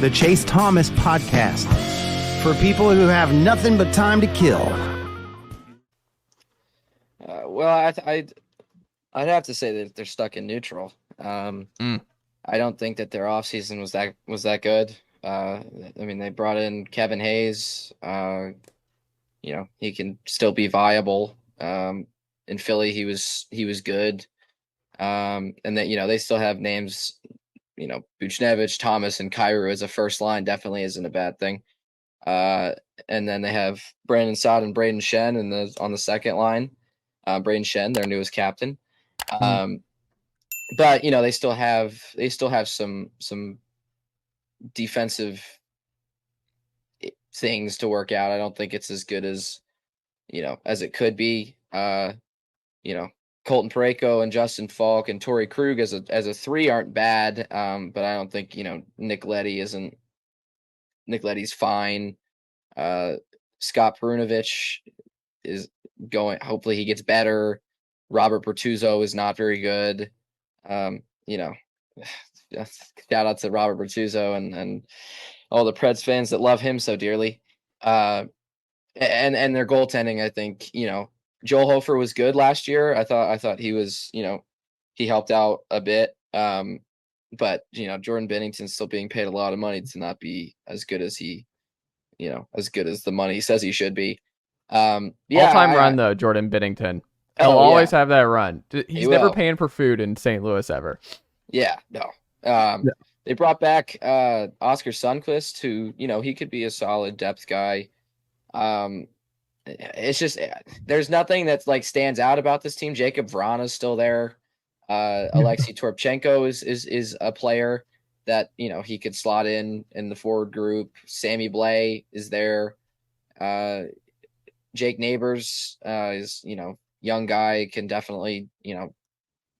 the Chase Thomas Podcast, for people who have nothing but time to kill. I'd have to say that they're stuck in neutral. I don't think that their offseason was that good. I mean, they brought in Kevin Hayes. He can still be viable. In Philly, he was good. And then, they still have names, Buchnevich, Thomas, and Kyrou as a first line definitely isn't a bad thing. And then they have Brandon Saad and Braden Shen on the second line. Braden Shen, their newest captain. But they still have some defensive things to work out. I don't think it's as good as it could be. Colton Parayko and Justin Falk and Torrey Krug as a three aren't bad. But I don't think Nick Leddy's fine. Scott Perunovich is going. Hopefully he gets better. Robert Bertuzzo is not very good. Shout out to Robert Bertuzzo and all the Preds fans that love him so dearly. And their goaltending, I think, Joel Hofer was good last year. I thought he was, he helped out a bit. But Jordan Bennington's still being paid a lot of money to not be as good as the money says he should be. All-time run though, Jordan Bennington. He'll always have that run. He's never paying for food in St. Louis ever. Yeah, no. They brought back Oscar Sundqvist, who he could be a solid depth guy. It's just there's nothing that's stands out about this team. Jacob Vrana's still there. Alexei Torpchenko is a player that he could slot in the forward group. Sammy Blais is there. Jake Neighbors is young guy, can definitely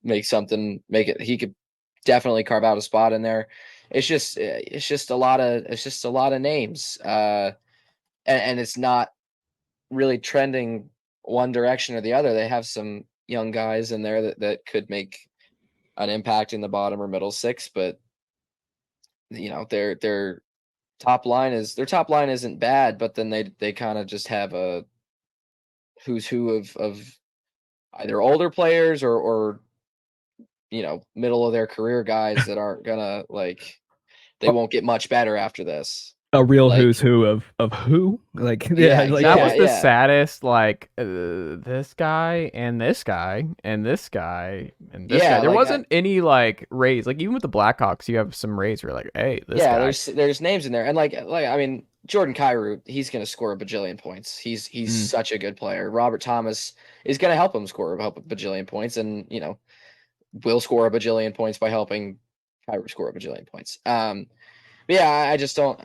make it. He could definitely carve out a spot in there. It's just a lot of names, and it's not really trending one direction or the other. They have some young guys in there that could make an impact in the bottom or middle six, but their top line isn't bad, but then they kind of just have a who's who of either older players or middle of their career guys that aren't gonna they won't get much better after this. A real who's who of who? That was the saddest. This guy and this guy and this guy and this guy. There wasn't any raise. Even with the Blackhawks, you have some raise where hey, this guy. There's names in there, and I mean Jordan Kyrou, he's gonna score a bajillion points. He's such a good player. Robert Thomas is gonna help him score a bajillion points, and will score a bajillion points by helping Kyrou score a bajillion points. I just don't,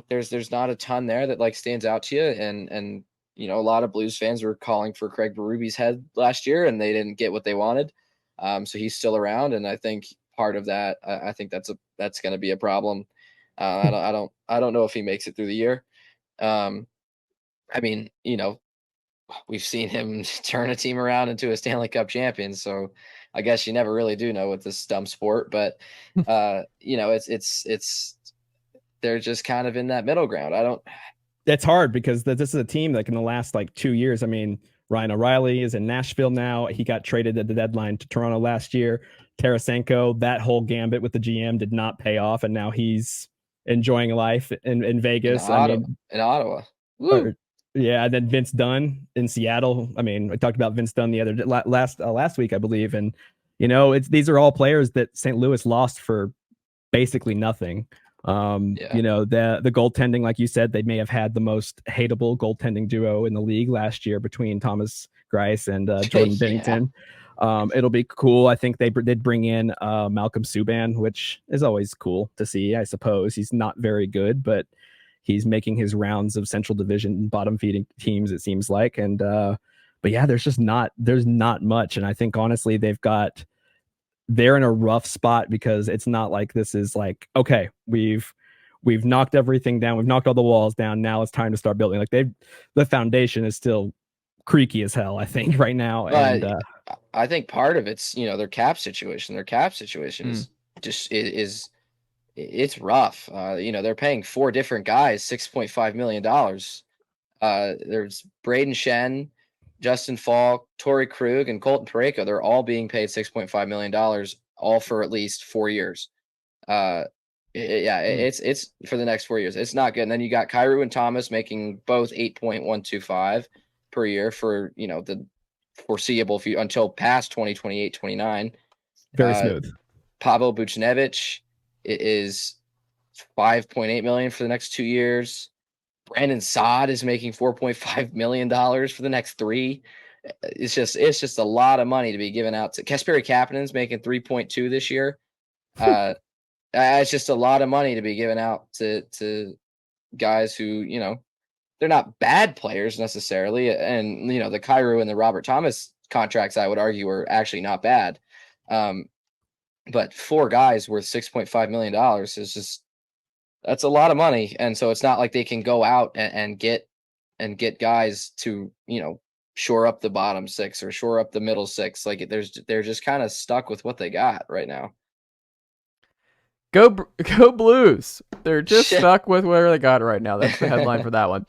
there's not a ton there that stands out to you. And a lot of Blues fans were calling for Craig Berube's head last year and they didn't get what they wanted. So he's still around. And I think part of that, I think that's going to be a problem. I don't know if he makes it through the year. I mean, we've seen him turn a team around into a Stanley Cup champion. So I guess you never really do know with this dumb sport, but it's they're just kind of in that middle ground. That's hard because this is a team that in the last 2 years, I mean, Ryan O'Reilly is in Nashville now. He got traded at the deadline to Toronto last year. Tarasenko, that whole gambit with the GM did not pay off. And now he's enjoying life in Vegas. In Ottawa. And then Vince Dunn in Seattle. I mean, I talked about Vince Dunn the other last week, I believe. And, these are all players that St. Louis lost for basically nothing. The goaltending, like you said, they may have had the most hateable goaltending duo in the league last year between Thomas Greiss and Jordan Bennington. It'll be cool. I think they did bring in Malcolm Subban, which is always cool to see. I suppose he's not very good, but he's making his rounds of Central Division bottom feeding teams, it seems like. And there's not much. And I think honestly they're in a rough spot because it's not like this is okay, we've knocked everything down, we've knocked all the walls down, now it's time to start building. The foundation is still creaky as hell, I think, right now. And I think part of it's their cap situation. Their cap situation is it's rough. They're paying 4 different guys $6.5 million. There's Braden Shen, Justin Falk, Torrey Krug, and Colton Parayko. They're all being paid $6.5 million, all for at least 4 years. It's for the next 4 years. It's not good. And then you got Kyrou and Thomas making both 8.125 per year for the foreseeable until past 2028, 29. Very smooth. Pavel Buchnevich is $5.8 million for the next 2 years. Brandon Saad is making $4.5 million for the next 3. It's just a lot of money to be given out to. Kasperi Kapanen's making 3.2 this year. It's just a lot of money to be given out to guys who, they're not bad players necessarily. And, the Kyrou and the Robert Thomas contracts, I would argue, are actually not bad. But 4 guys worth $6.5 million is that's a lot of money. And so it's not like they can go out and get guys to, shore up the bottom 6 or shore up the middle 6. Like they're just kind of stuck with what they got right now. Go Blues. They're just stuck with where they got right now. That's the headline for that one.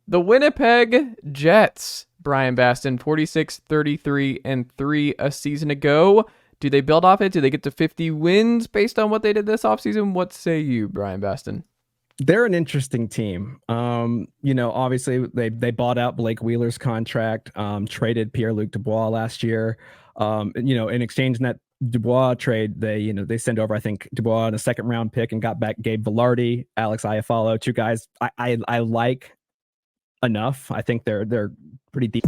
The Winnipeg Jets, Brian Bastin, 46-33-3 a season ago. Do they build off it? Do they get to 50 wins based on what they did this offseason? What say you, Brian Bastin? They're an interesting team. Obviously they bought out Blake Wheeler's contract, traded Pierre-Luc Dubois last year. In exchange in that Dubois trade, they sent over, I think, Dubois in a 2nd round pick and got back Gabe Velarde, Alex Iafallo, 2 guys I like enough. I think they're pretty deep.